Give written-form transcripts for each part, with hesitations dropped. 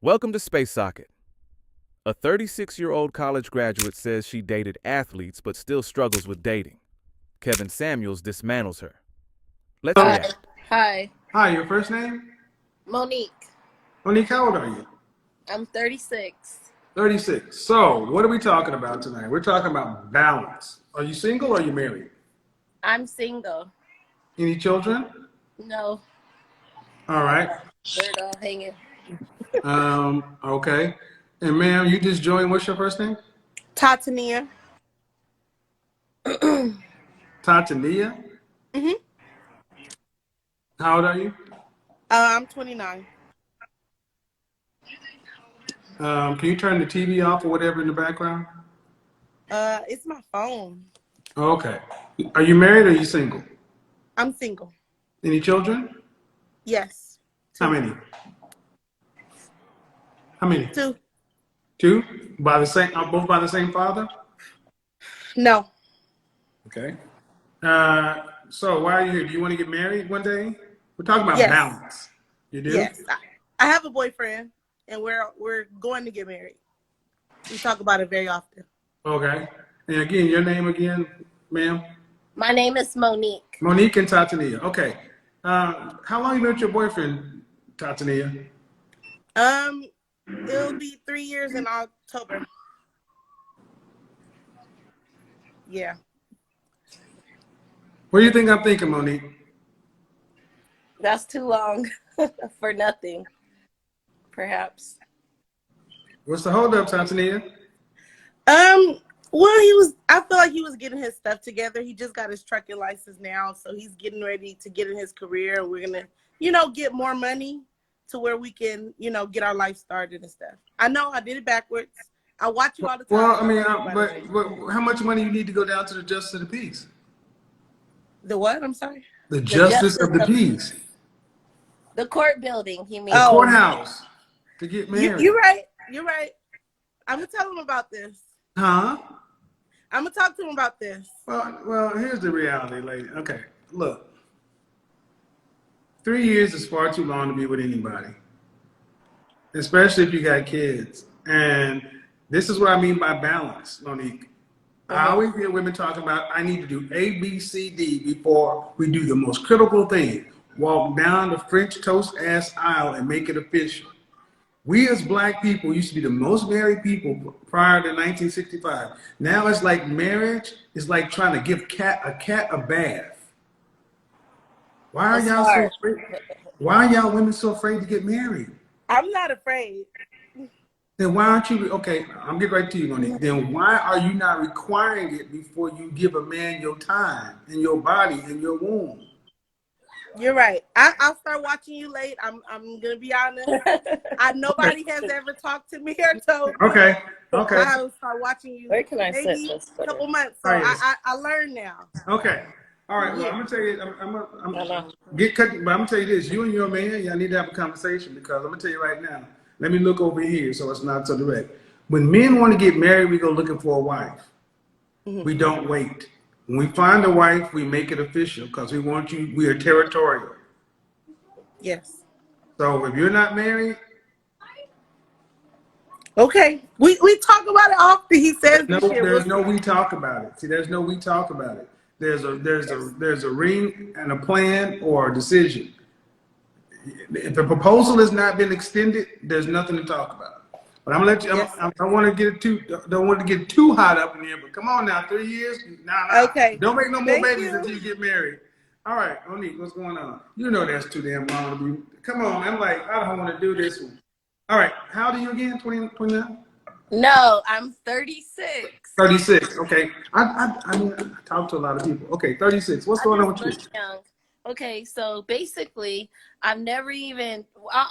Welcome to Space Socket. A 36-year-old college graduate says she dated athletes but still struggles with dating. Kevin Samuels dismantles her. Let's Hi. react. Hi. Hi, your first name? Monique. Monique, how old are you? I'm 36. 36. So, what are we talking about tonight? We're talking about balance. Are you single or are you married? I'm single. Any children? No, All right. they're all hanging. Okay. And ma'am, you just joined. What's your first name? Tatania. Tatania? Mhm. How old are you? I'm 29. Can you turn the TV off or whatever in the background? It's my phone. Okay. Are you married or are you single? I'm single. Any children? Yes. How many? How many? Two. Two? By the same? Both by the same father? No. Okay. So why are you here? Do you want to get married one day? We're talking about Yes. balance. You do? Yes. I have a boyfriend, and we're going to get married. We talk about it very often. Okay. And again, your name again, ma'am? My name is Monique. Monique and Tatania. Okay. How long you been with your boyfriend, Tatania? It'll be 3 years in October. Yeah. What do you think I'm thinking, Monique? That's too long for nothing, perhaps. What's the holdup, Tatania? Well, I feel like he was getting his stuff together. He just got his trucking license now, so he's getting ready to get in his career. We're gonna, get more money to where we can, get our life started and stuff. I know I did it backwards. I watch you all the time. Well, I mean, but how much money you need to go down to the justice of the peace? The what? I'm sorry. The justice of the peace. The court building, he means. The courthouse to get married. You're right. You're right. I'm gonna tell him about this. Huh? I'm gonna talk to him about this. Well, here's the reality, lady. Okay, look. 3 years is far too long to be with anybody, especially if you got kids. And this is what I mean by balance, Monique. I always hear women talking about, I need to do A, B, C, D before we do the most critical thing. Walk down the French toast ass aisle and make it official. We as black people used to be the most married people prior to 1965. Now it's like marriage is like trying to give a cat a bath. Why are y'all so afraid? Why are y'all women so afraid to get married? I'm not afraid. Then why aren't you, okay, I'm getting right to you, Monique. Then why are you not requiring it before you give a man your time and your body and your womb? You're right. I'll start watching you late. I'm gonna be honest. Nobody has ever talked to me or told me. Okay. I'll start watching you. Where can I set maybe this? A couple months. So I learned now. Okay. All right. Well, I'm gonna tell you. But I'm gonna tell you this. You and your man, y'all need to have a conversation because I'm gonna tell you right now. Let me look over here so it's not so direct. When men want to get married, we go looking for a wife. We don't wait. When we find a wife, we make it official because we want you. We are territorial. Yes. So if you're not married, okay. We talk about it often. He says there's no we talk about it. See, there's no we talk about it. There's a ring and a plan or a decision. If the proposal has not been extended, there's nothing to talk about. But I'm gonna let you. I don't want to get too hot up in here. But come on now, 3 years. Nah. Okay. Don't make no more babies until you get married. All right, Monique, what's going on? You know that's too damn long to be. Come on, man. I'm like, I don't want to do this one. All right, how old are you again? 29? No, I'm 36. 36. Okay. I talk to a lot of people. Okay, 36. What's going on with you? Young. Okay, so basically, I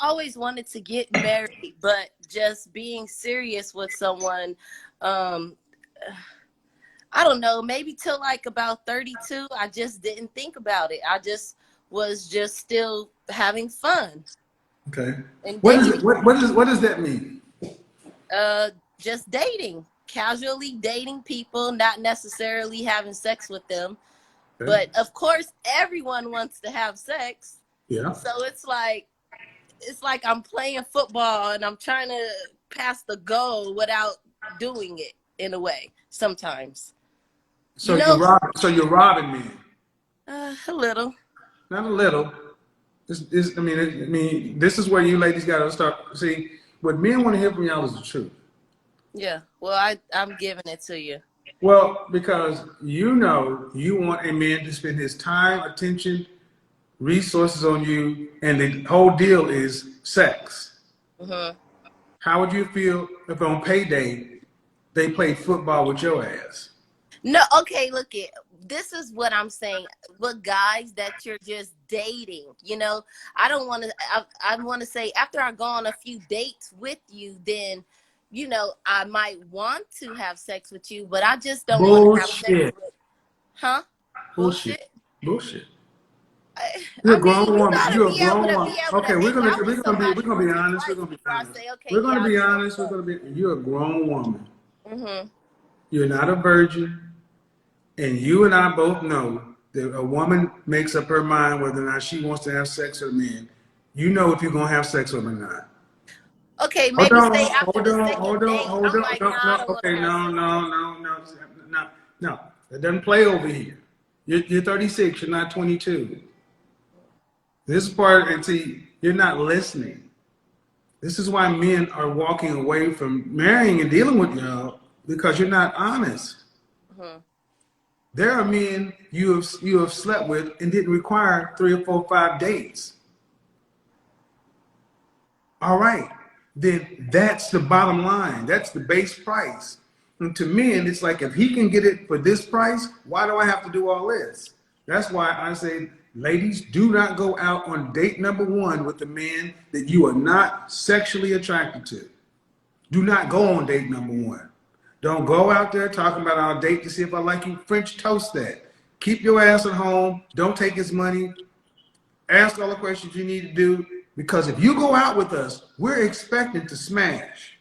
always wanted to get married, but just being serious with someone, I don't know, maybe till like about 32, I just didn't think about it. I just was still having fun. Okay. And what does that mean? Just dating, casually dating people, not necessarily having sex with them. But of course, everyone wants to have sex. Yeah. So it's like, it's like I'm playing football and I'm trying to pass the goal without doing it in a way sometimes. So You know, you're robbing men. a little. Not a little. I mean, this is where you ladies got to start. See, what men want to hear from y'all is the truth. Yeah. Well, I'm giving it to you. Well, because you know you want a man to spend his time, attention, resources on you, and the whole deal is sex. Mm-hmm. How would you feel if on payday they played football with your ass? No, okay, look it. This is what I'm saying. With guys that you're just dating, you know, I don't want to. I want to say after I go on a few dates with you, then, you know, I might want to have sex with you, but I just don't want to have sex Bullshit. with. Huh? Bullshit. Bullshit. Bullshit. I, You're I a mean, grown you woman. gotta You're a be able grown to woman. to Okay, hang out with we're somebody gonna once be or honest. We're twice gonna be before I honest. say, okay, We're yeah, gonna I be just want honest. to You're a grown woman. go. Mm-hmm. You're not a virgin, and you and I both know that a woman makes up her mind whether or not she wants to have sex with a man. You know if you're gonna have sex with him or not. Okay, Hold maybe on, say after hold the on, second hold on, date, hold I'm on. like, No, nah, I no, don't want to okay, have no, sex no, with no, no, no, no. That doesn't play over here. You're 36. You're not 22. This is part, and see, you're not listening. This is why men are walking away from marrying and dealing with y'all because you're not honest. you. Mm-hmm. There are men you have slept with and didn't require 3 or 4, 5 dates. All right, then that's the bottom line. That's the base price. And to men, it's like if he can get it for this price, why do I have to do all this? That's why I say, ladies, do not go out on date number 1 with a man that you are not sexually attracted to. Do not go on date number 1. Don't go out there talking about our date to see if I like you. French toast that. Keep your ass at home. Don't take his money. Ask all the questions you need to do. Because if you go out with us, we're expecting to smash.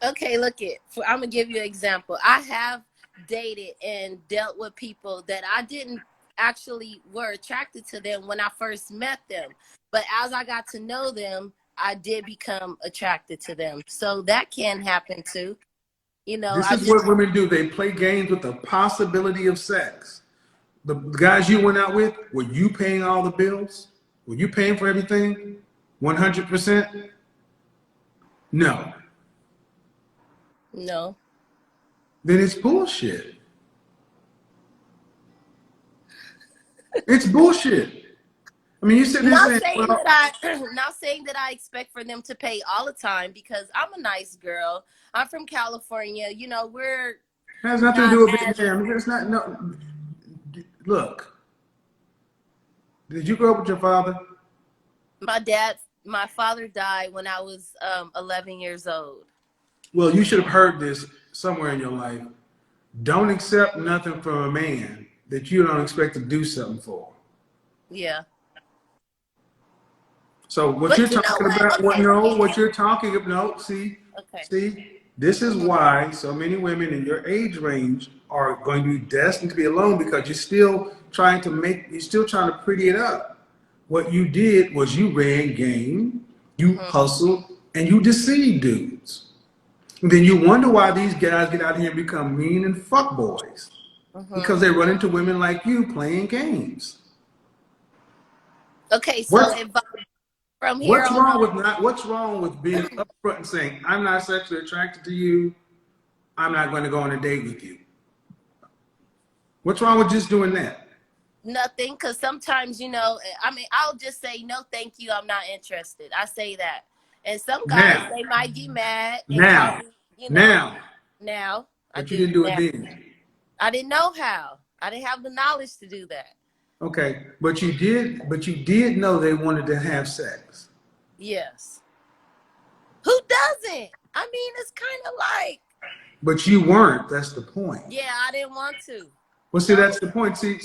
Okay, look it. I'm gonna give you an example. I have dated and dealt with people that I didn't actually were attracted to them when I first met them, but as I got to know them, I did become attracted to them. So that can happen too. You know, This I is just what women do. They play games with the possibility of sex. The guys you went out with, were you paying all the bills? Were you paying for everything? 100%? No. no. Then it's bullshit. It's bullshit. I mean, you're sitting there Not saying, saying well, that not saying that I expect for them to pay all the time because I'm a nice girl. I'm from California. You know, we're it has nothing to not do with being as there. I mean, it's not, no. Look, did you grow up with your father? my father died when I was 11 years old. Well, you should have heard this somewhere in your life. Don't accept nothing from a man that you don't expect to do something for. Yeah. So what you're But you know talking what? about, Okay, look what at you're talking about, no, okay. this is Mm-hmm. why so many women in your age range are going to be destined to be alone because you're still trying to pretty it up. What you did was you ran game, you Mm-hmm. hustled, and you deceived dudes. And then you wonder why these guys get out here and become mean and fuck boys. Mm-hmm. Because they run into women like you playing games. Okay, so What's if from here on what's wrong with being upfront and saying, I'm not sexually attracted to you, I'm not going to go on a date with you? What's wrong with just doing that? nothing, because sometimes, you know, I mean, I'll just say no, thank you, I'm not interested. I say that, and some guys Now, they might get mad and call now, me, you know. now, Now I but you do didn't do it now. then. I didn't know how. I didn't have the knowledge to do that. Okay, but you did know they wanted to have sex. Yes. Who doesn't? I mean, it's kind of like, But you weren't, that's the point. yeah, I didn't want to. Well, see, No. that's the point. See,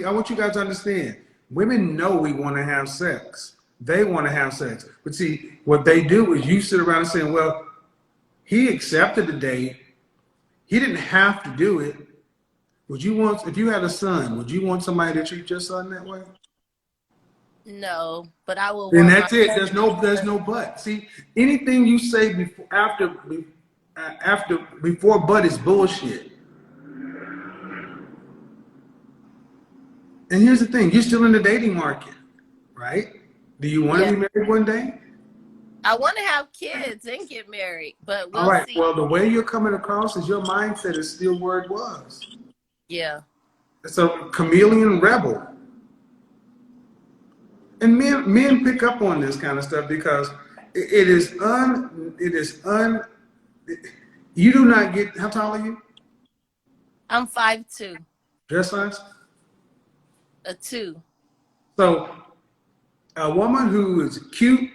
I want you guys to understand. Women know we want to have sex. They want to have sex. But see, what they do is you sit around and say, well, he accepted the date. He didn't have to do it. If you had a son, would you want somebody to treat your son that way? No, but I will Then want my that's it. son. There's no but. See, anything you say before but is bullshit. And here's the thing: you're still in the dating market, right? Do you want Yeah, to be married one day? I want to have kids and get married, but All we'll right. see. Well, the way you're coming across is your mindset is still where it was. Yeah. It's a chameleon rebel. And men pick up on this kind of stuff because you do not get, how tall are you? I'm 5'2", Dress size? a 2. So a woman who is cute,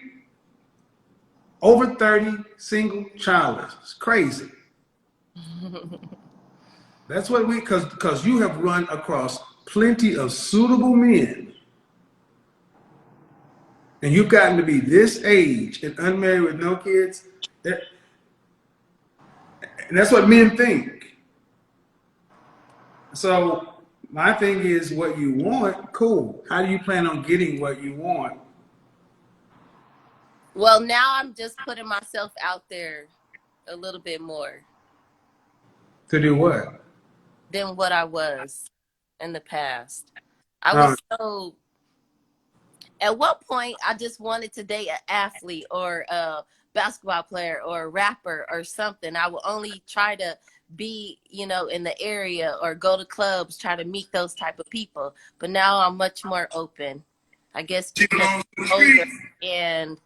over 30, single, childless, it's crazy. That's what because you have run across plenty of suitable men and you've gotten to be this age and unmarried with no kids. And that's what men think. So my thing is what you want, cool. How do you plan on getting what you want? Well, now I'm just putting myself out there a little bit more To do what? than what I was in the past. I Uh, was so, at one point, I just wanted to date an athlete or a basketball player or a rapper or something. I would only try to be, in the area or go to clubs, try to meet those type of people. But now I'm much more open. I guess because I'm older and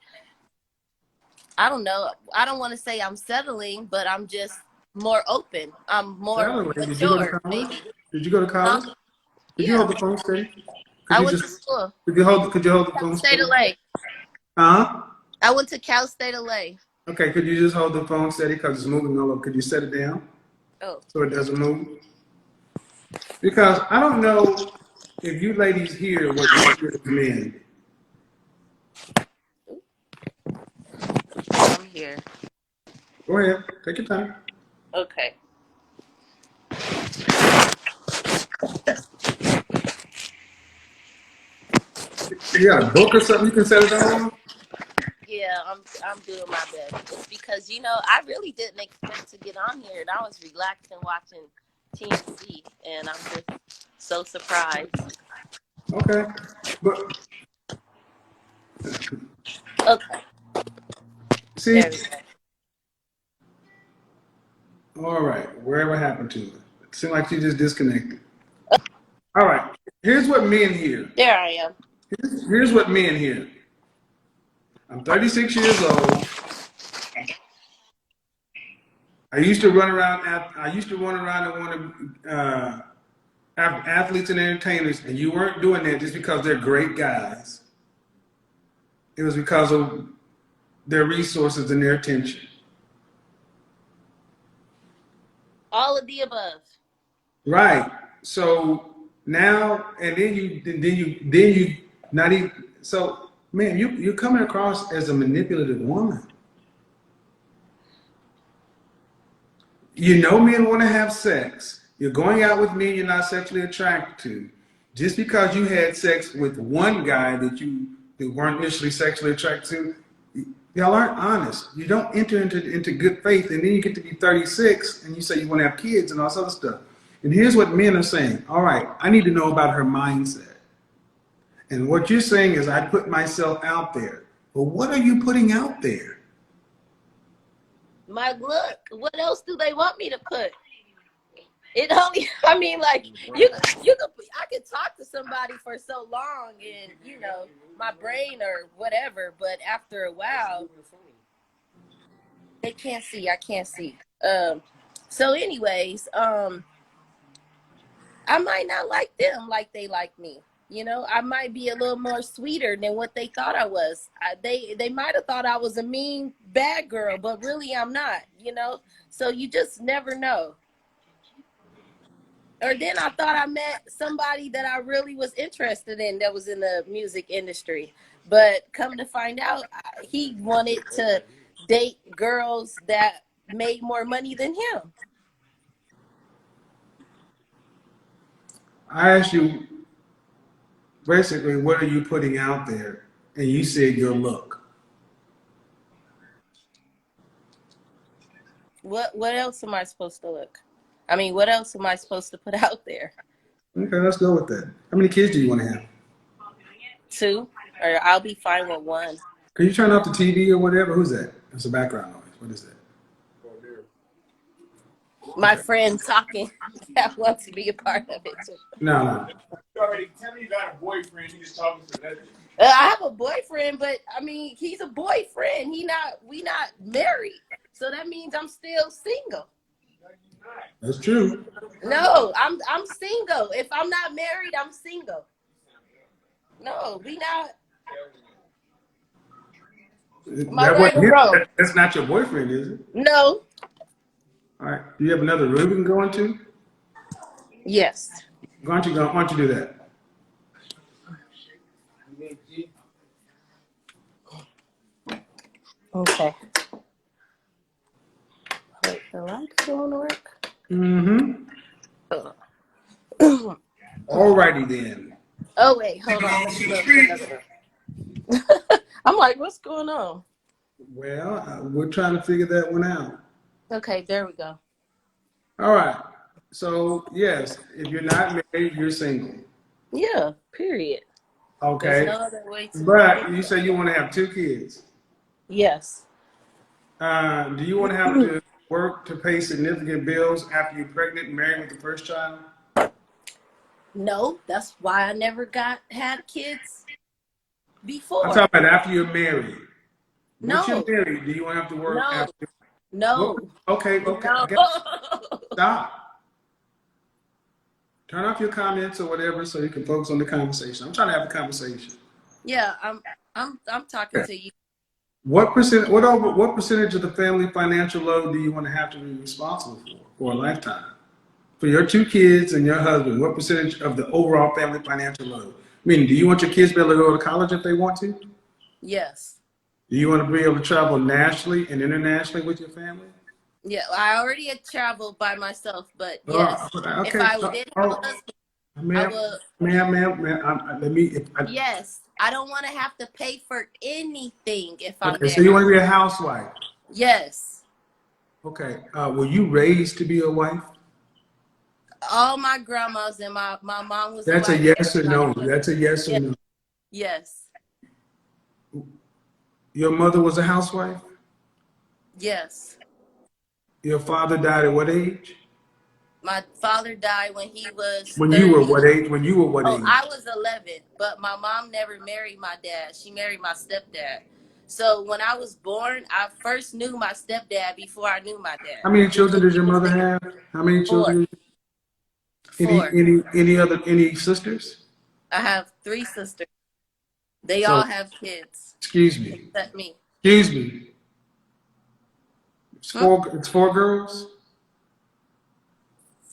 I don't know. I don't want to say I'm settling, but I'm just more open. I'm more Saturday, did you go to mature, college? maybe. Did you go to Huh? college? Could you Yeah. hold the phone steady? Could I you went to just school. could you hold the Cal phone State steady? LA. Huh? I went to Cal State LA. Okay, could you just hold the phone steady because it's moving all over? Could you set it down Oh. so it doesn't move? Because I don't know if you ladies hear what we hear as men. I'm here. Go ahead, take your time. Okay. You got a book or something you can set it on? Yeah, I'm doing my best. It's because I really didn't expect to get on here, and I was relaxing watching TNC, and I'm just so surprised. Okay, but Okay, see, there we go. all right, wherever happened to it? It seemed like you just disconnected. All right, here's what men hear. There I am. Here's what men hear. I'm 36 years old. I used to run around. I used to run around and want to have athletes and entertainers, and you weren't doing that just because they're great guys. It was because of their resources and their attention. All of the above. Right. So now, and then you not even. So man, you're coming across as a manipulative woman. You know men want to have sex. You're going out with men you're not sexually attracted to. Just because you had sex with one guy that weren't initially sexually attracted to, y'all aren't honest. You don't enter into good faith, and then you get to be 36 and you say you want to have kids and all this other stuff. And here's what men are saying. All right, I need to know about her mindset. And what you're saying is I put myself out there. But what are you putting out there? My look. What else do they want me to put? It only. I mean, like I could talk to somebody for so long, and my brain or whatever. But after a while, they can't see. I can't see. So, anyways, I might not like them like they like me. I might be a little more sweeter than what they thought I was. They might have thought I was a mean bad girl, but really I'm not. So you just never know. Or then I thought I met somebody that I really was interested in that was in the music industry, but come to find out, he wanted to date girls that made more money than him. I asked you basically, what are you putting out there? And you said your look. What else am I supposed to look? I mean, what else am I supposed to put out there? Okay, let's go with that. How many kids do you want to have? 2, or I'll be fine with 1. Can you turn off the TV or whatever? Who's that? That's a background noise. What is that? My friend talking that wants to be a part of it too. No. You already tell me you got a boyfriend. You just talking for nothing. I have a boyfriend, but I mean, he's a boyfriend. We not married, so that means I'm still single. That's true. No, I'm single. If I'm not married, I'm single. No, we not. Am I right or wrong? That's not your boyfriend, is it? No. All right. Do you have another room you can go into? Yes. Why don't you do that? Okay. Wait, the lights don't work. Mm-hmm. All righty then. Oh wait, hold on. Let me look for another one. I'm like, what's going on? Well, we're trying to figure that one out. Okay, there we go. All right. So, yes, if you're not married, you're single. Yeah, period. Okay. There's no other way to But you say you want to have 2 kids. Yes. Do you want to have to work to pay significant bills after you're pregnant and married with the first child? No, that's why I never had kids before. I'm talking about after you're married. Once No. you're married, do you want to have to work No. after? No. Okay. No. Stop. Turn off your comments or whatever so you can focus on the conversation. I'm trying to have a conversation. Yeah, I'm talking to you. What percentage of the family financial load do you want to have to be responsible for a lifetime? For your 2 kids and your husband, what percentage of the overall family financial load? Meaning, do you want your kids to be able to go to college if they want to? Yes. Do you want to be able to travel nationally and internationally with your family? Yeah, I already had traveled by myself, but yes, Okay. if I did have a husband, I would. Ma'am. Yes, I don't want to have to pay for anything if I'm Okay, there. so you want to be a housewife? Yes. Okay. Were you raised to be a wife? All my grandmas and my mom was. That's a yes or no. That's a yes or no. Yes. Your mother was a housewife? Yes. Your father died at what age? My father died when he was. When 30. you were what age? When you were what age? I was 11, but my mom never married my dad. She married my stepdad. So when I was born, I first knew my stepdad before I knew my dad. How many children does your mother have? How many children? 4. Any sisters? I have 3 sisters. They all have kids. Excuse me. Except me. Excuse me. It's 4 girls?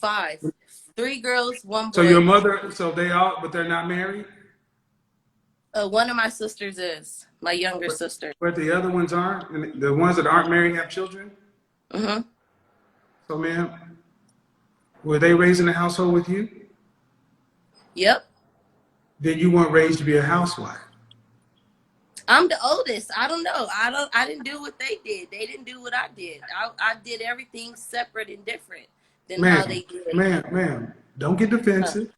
5. 3 girls, 1 boy. So your mother, but they're not married? One of my sisters is my younger sister. But the other ones aren't? And the ones that aren't married have children? Mm-hmm. So, ma'am, were they raised in a household with you? Yep. Then you weren't raised to be a housewife. I'm the oldest. I don't know. I didn't do what they did. They didn't do what I did. I did everything separate and different than how they did. Ma'am, don't get defensive.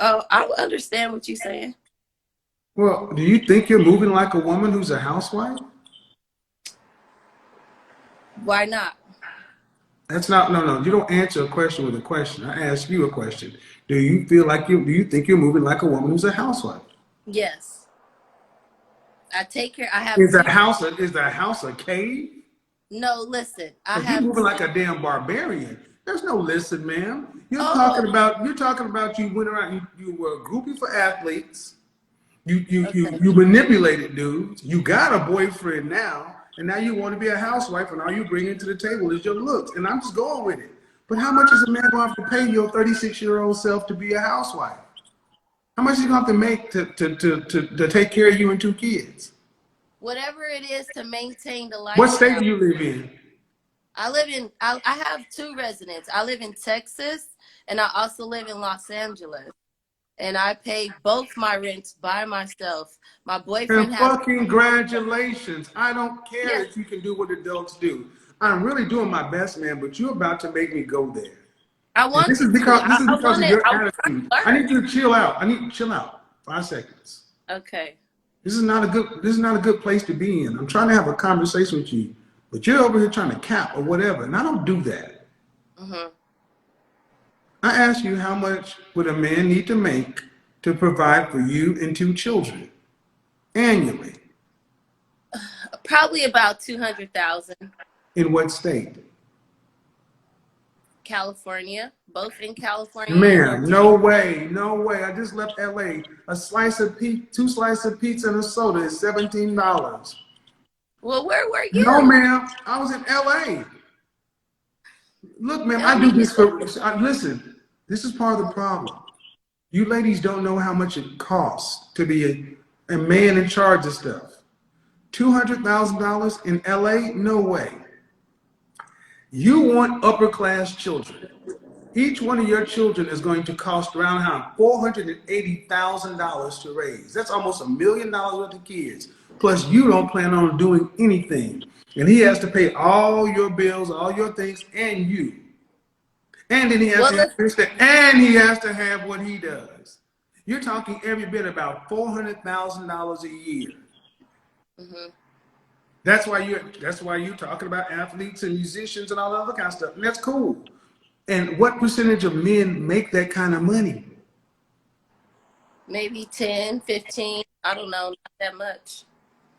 Oh, I understand what you're saying. Well, do you think you're moving like a woman who's a housewife? Why not? That's not, no. You don't answer a question with a question. I ask you a question. Do you think you're moving like a woman who's a housewife? Yes. I take care. I have. Is the house a cave? No, listen. You're moving like a damn barbarian. There's no listen, ma'am. You're talking about you went around. You were a groupie for athletes. You manipulated dudes. You got a boyfriend now, and now you want to be a housewife, and all you bring to the table is your looks. And I'm just going with it. But how much is a man going to have to pay your 36-year-old self to be a housewife? How much is he going to have to make to take care of you and 2 kids? Whatever it is to maintain the life. What state do you live in? I have 2 residents. I live in Texas, and I also live in Los Angeles. and I pay both my rents by myself. My And boyfriend has. fucking congratulations. I don't care Yeah, if you can do what adults do. I'm really doing my best, man, but you're about to make me go there. I And this is wanted to. because this is I because of wanted. your I was trying attitude. to I learn. need you to chill out. I need you to chill out. 5 seconds. Okay. This is not a good place to be in. I'm trying to have a conversation with you, but you're over here trying to cap or whatever, and I don't do that. Hmm. I ask you, how much would a man need to make to provide for you and 2 children annually? Probably about 200,000. In what state? California, both in California and Ma'am, North. no way, no way. I just left LA. A slice of pizza, 2 slices of pizza and a soda is $17. Well, where were No, you? ma'am, I was in LA. Look, ma'am, I I do mean, this for, listen, this is part of the problem. You ladies don't know how much it costs to be a man in charge of stuff. $200,000 in LA? No way. You want upper class children. Each one of your children is going to cost around $480,000 to raise. That's almost $1 million worth of kids. Plus, you don't plan on doing anything. And he has to pay all your bills, all your things, and you. And then he has well, to have this, and he has to have what he does. You're talking every bit about $400,000 a year. mm-hmm. That's why you're talking about athletes and musicians and all that other kind of stuff. And that's cool. And what percentage of men make that kind of money? Maybe 10, 15. I don't know, not that much.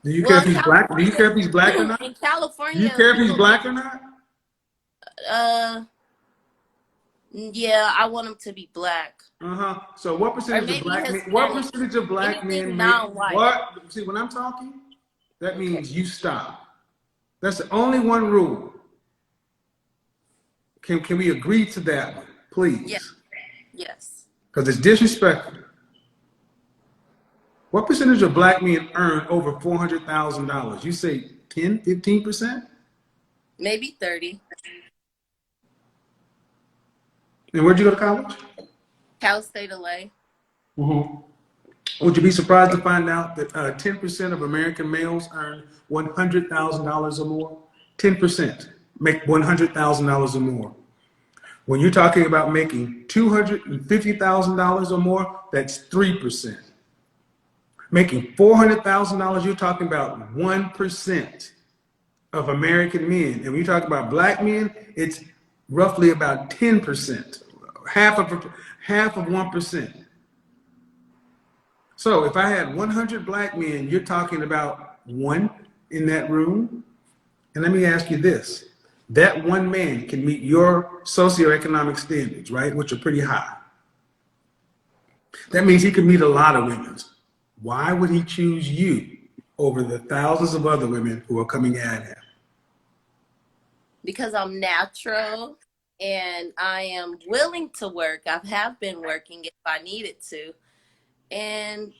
Do you care Well, if in he's black? Do you care if he's black or California, not? in Do you California, care if he's people black make, or not? uh, yeah, I want them to be black. So what Or percentage of maybe black men? What Hispanic. percentage of black Anything men make non-white. what? See, when I'm talking, that Okay. means you stop. That's the only one rule. Can we agree to that one, please? Yeah. Yes. Because it's disrespectful. What percentage of black men earn over $400,000? You say 10, 15%? Maybe 30. And where'd you go to college? Cal State LA. Would you be surprised to find out that 10% of American males earn $100,000 or more? 10% make $100,000 or more. When you're talking about making $250,000 or more, that's 3%. Making $400,000, you're talking about 1% of American men. And when you talk about black men, it's roughly about 10%, half of 1%. So if I had 100 black men, you're talking about one in that room. And let me ask you this. That one man can meet your socioeconomic standards, right? Which are pretty high. That means he can meet a lot of women. Why would he choose you over the thousands of other women who are coming at him? Because I'm natural and I am willing to work. I have been working if I needed to. And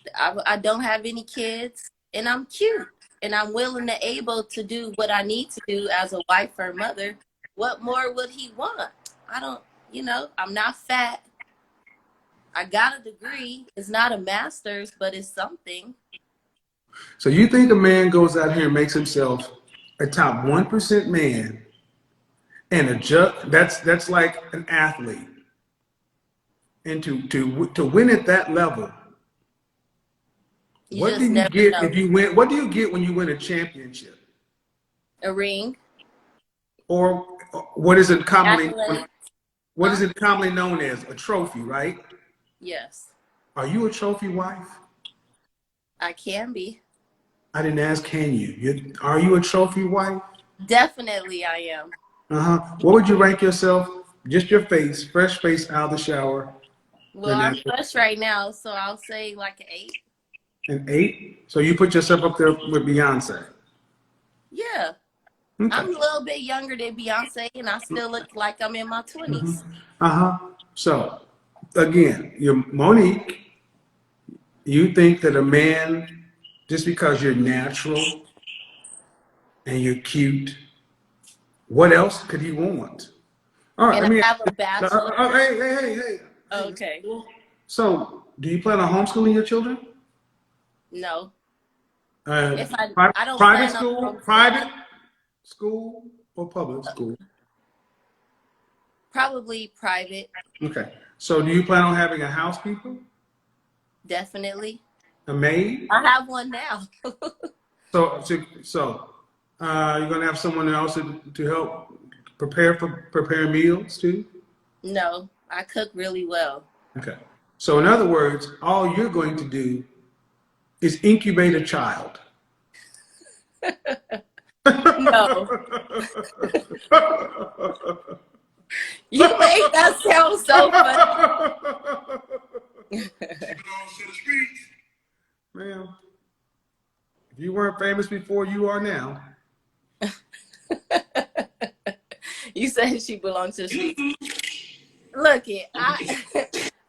I don't have any kids, and I'm cute, and I'm willing and able to do what I need to do as a wife or mother. What more would he want? I don't, I'm not fat. I got a degree. It's not a master's, but it's something. So you think a man goes out here and makes himself a top 1% man and that's like an athlete. And to win at that level, You what do just you never get know. if you win? What do you get when you win a championship? A ring. Or what is it commonly Accolades. known as? A trophy, right? Yes, Are you a trophy wife? I can be. I didn't ask, can you? Are you a trophy wife? Definitely I am. What would you rank yourself? Just your face, fresh face out of the shower. Well, I'm fresh right now, so I'll say like an 8. An 8? So you put yourself up there with Beyonce. Yeah. Okay. I'm a little bit younger than Beyonce, and I still look like I'm in my 20s. So, again, you're Monique. You think that a man, just because you're natural and you're cute, what else could he want? All right, And let me I have a bachelor. hey. Okay. So, Do you plan on homeschooling your children? No. Uh, If I don't Private plan on school, homeschooling. private school, or public school? Probably private, Okay. So do you plan on having a housekeeper, definitely. a maid? I have one now. So you're gonna have someone else to help prepare meals too? No, I cook really well. Okay. So in other words, all you're going to do is incubate a child. No, you make that sound so funny. Ma'am, if you weren't famous before, you are now. You said she belongs to the streets. Look,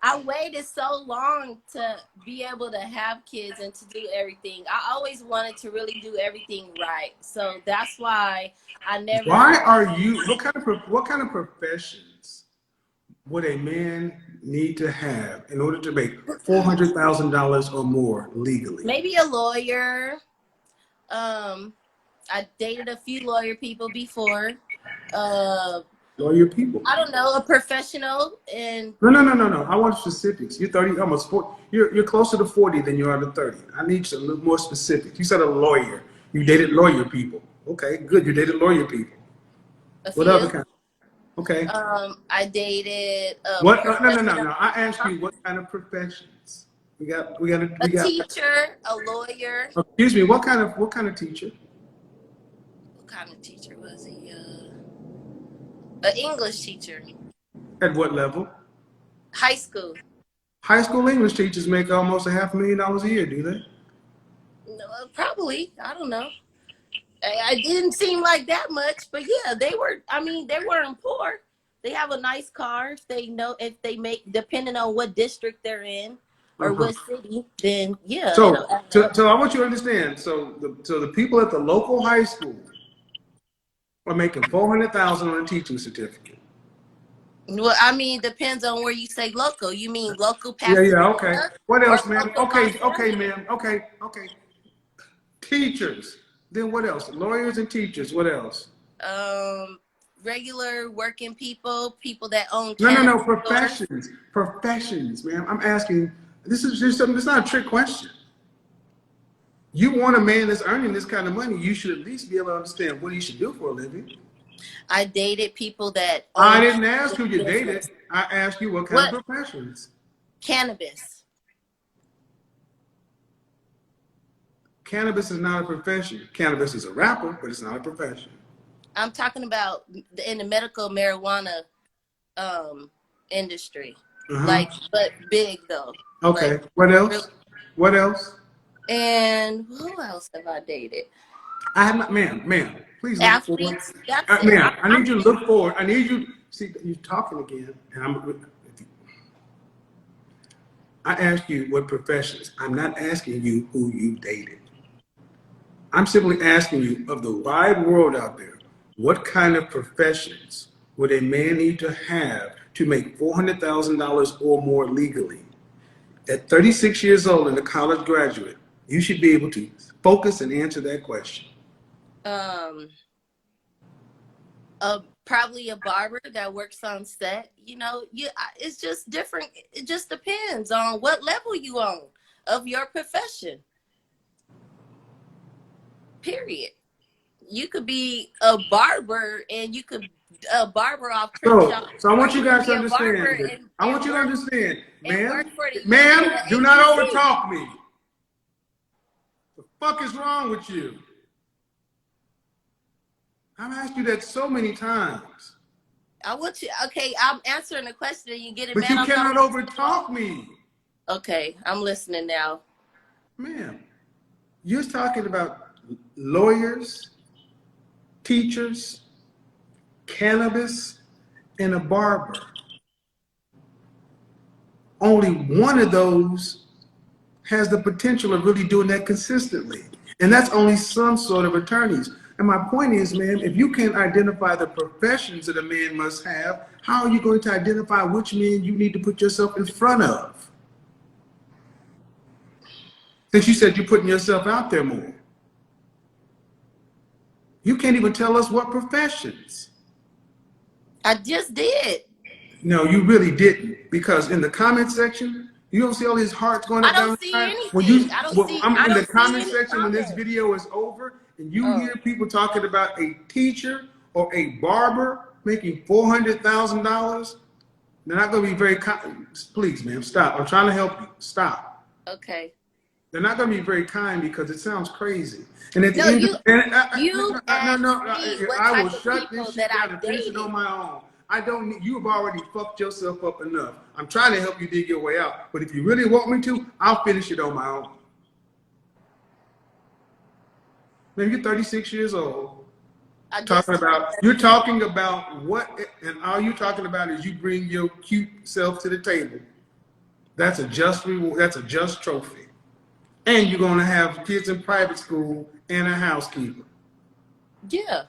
I waited so long to be able to have kids and to do everything. I always wanted to really do everything right, so that's why I never. Why are you? What kind of professions would a man need to have in order to make $400,000 or more legally? Maybe a lawyer. I dated a few lawyer people before. Lawyer people. I don't know, a professional and No. I want specifics. You're 30, almost 40. You're closer to 40 than you are to 30. I need a little more specific. You said a lawyer. You dated lawyer people. Okay, good. You dated lawyer people. a What few. other kind? Okay. I dated What? No. I asked you what kind of professions. We got. a teacher, a lawyer. Excuse me. What kind of teacher? What kind of teacher was he? An English teacher. At what level? High school. High school English teachers make almost $500,000 a year, do they? No, probably. I don't know. I didn't seem like that much, but yeah, they were. I mean, they weren't poor. They have a nice car. If they make, depending on what district they're in or what city, then yeah. So I want you to understand. So the people at the local high school are making $400,000 on a teaching certificate. Well, I mean, depends on where you say local. You mean local Yeah, Pasadena? okay. What else, or ma'am? local Okay, Los ma'am. Okay. Teachers. Then what else? Lawyers and teachers. What else? Regular working people that own No. cannabis Professions. stores. Professions, ma'am. I'm asking. This is just something. It's not a trick question. You want a man that's earning this kind of money, you should at least be able to understand what he should do for a living. I dated people that I own didn't ask who you business. dated. I asked you what kind of professions. Cannabis. Cannabis is not a profession. Cannabis is a rapper, but it's not a profession. I'm talking about in the medical marijuana industry. But big though. Okay. Like, What else? really. What else? And who else have I dated? I have not, ma'am, please look Athletes. forward. That's it. Ma'am, I need you to look forward. I need you, see, you're talking again, and I asked you what professions. I'm not asking you who you dated. I'm simply asking you, of the wide world out there, what kind of professions would a man need to have to make $400,000 or more legally? At 36 years old and a college graduate, you should be able to focus and answer that question. Probably a barber that works on set. It's just different. It just depends on what level you on of your profession. Period. You could be a barber and you could a barber off Crenshaw. So I want you guys to understand. Ma'am, do not overtalk me. The fuck is wrong with you? I've asked you that so many times. I want you. Okay, I'm answering the question and you get it. But you cannot overtalk me. Okay, I'm listening now. Ma'am, you're talking about lawyers, teachers, cannabis, and a barber. Only one of those has the potential of really doing that consistently. And that's only some sort of attorneys. And my point is, ma'am, if you can't identify the professions that a man must have, how are you going to identify which men you need to put yourself in front of? Since you said you're putting yourself out there more. You can't even tell us what professions. I just did. No, you really didn't. Because in the comment section, you don't see all these hearts going I up down don't the see side. anything. I'm I in the don't see comment any section when this comments. video is over, and you Oh. hear people talking about a teacher or a barber making $400,000. They're not going to be very kind. Please, ma'am, stop. I'm trying to help you. Stop. Okay. They're not going to be very kind because it sounds crazy. And at the No, end you of no, asked no, me what I will type of shut people this shit that down I and finish it dated. on my own. I don't need, you've already fucked yourself up enough. I'm trying to help you dig your way out. But if you really want me to, I'll finish it on my own. Man, you're 36 years old. You're talking about what, and all you're talking about is you bring your cute self to the table. That's a just reward. That's a just trophy. And you're going to have kids in private school and a housekeeper. Yeah.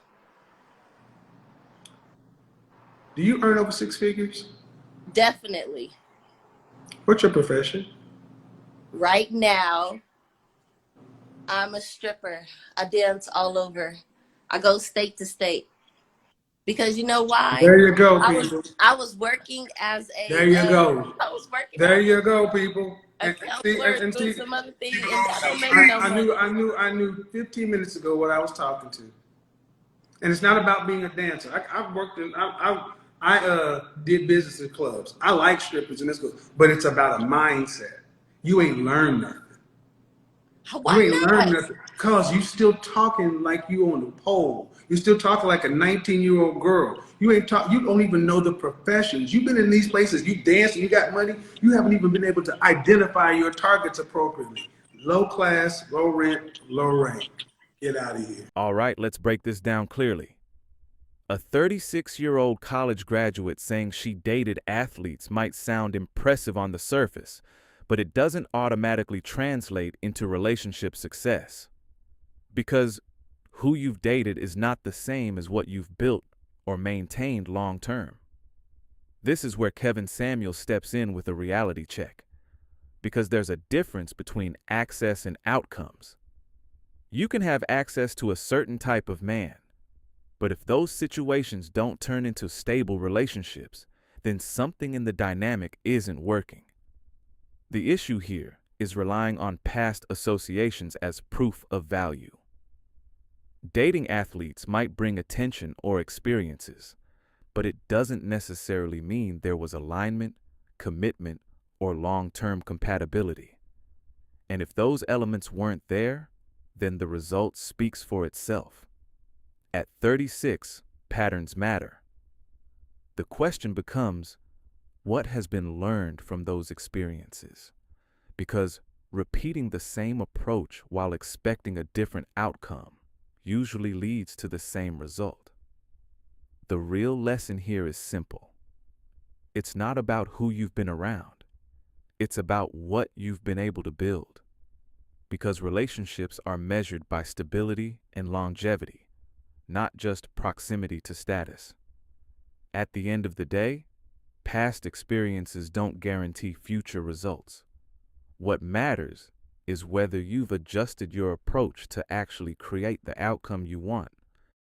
Do you earn over 6 figures? Definitely. What's your profession? Right now, I'm a stripper. I dance all over. I go state to state. Because you know why? There you go, people. I was working as a There you go. I was working There as you go, people. a counselor doing some other thing, and that don't make no money. I knew 15 minutes ago what I was talking to. And it's not about being a dancer. I've worked in, I did business in clubs. I like strippers and that's good, but it's about a mindset. You ain't learned nothing. Why You ain't learned not? nothing because you still talking like you on the pole. You still talking like a 19-year-old girl. You don't even know the professions. You've been in these places, you dance and you got money. You haven't even been able to identify your targets appropriately. Low class, low rent, low rank. Get out of here. All right, let's break this down clearly. A 36-year-old college graduate saying she dated athletes might sound impressive on the surface, but it doesn't automatically translate into relationship success. Because who you've dated is not the same as what you've built or maintained long term. This is where Kevin Samuels steps in with a reality check, because there's a difference between access and outcomes. You can have access to a certain type of man, but if those situations don't turn into stable relationships, then something in the dynamic isn't working. The issue here is relying on past associations as proof of value. Dating athletes might bring attention or experiences, but it doesn't necessarily mean there was alignment, commitment, or long-term compatibility. And if those elements weren't there, then the result speaks for itself. At 36, patterns matter. The question becomes, what has been learned from those experiences? Because repeating the same approach while expecting a different outcome usually leads to the same result. The real lesson here is simple. It's not about who you've been around. It's about what you've been able to build. Because relationships are measured by stability and longevity, not just proximity to status. At the end of the day, past experiences don't guarantee future results. What matters is whether you've adjusted your approach to actually create the outcome you want